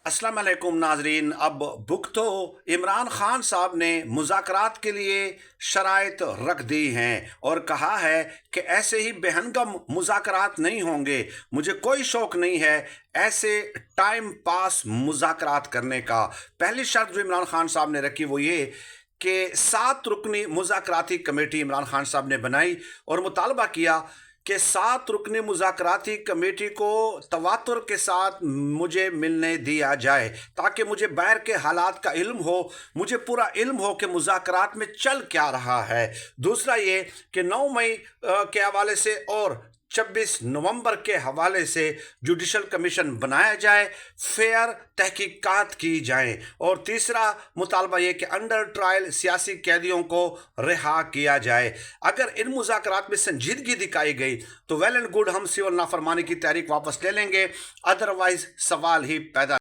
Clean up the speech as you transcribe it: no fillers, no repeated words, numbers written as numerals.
अस्सलाम वालेकुम नाजरीन। अब भुगतो इमरान खान साहब ने मुज़ाकरात के लिए शराइत रख दी हैं और कहा है कि ऐसे ही बेहंगम मुज़ाकरात नहीं होंगे। मुझे कोई शौक नहीं है ऐसे टाइम पास मुज़ाकरात करने का। पहली शर्त जो इमरान खान साहब ने रखी वो ये कि 7 रुकनी मुज़ाकराती कमेटी इमरान खान साहब ने बनाई और मुतालबा किया कि 7 रुकनी मुज़ाकराती कमेटी को तवातुर के साथ मुझे मिलने दिया जाए ताकि मुझे बाहर के हालात का इल्म हो, मुझे पूरा इल्म हो कि मुज़ाकरात में चल क्या रहा है। दूसरा ये कि 9 मई के हवाले से और 26 नवंबर के हवाले से जुडिशल कमीशन बनाया जाए, फेयर तहकीकात की जाएं। और तीसरा मुतालबा ये कि अंडर ट्रायल सियासी कैदियों को रिहा किया जाए। अगर इन मुज़ाकरात में संजीदगी दिखाई गई तो वेल एंड गुड, हम सिविल नाफरमानी की तहरीक वापस ले लेंगे, अदरवाइज सवाल ही पैदा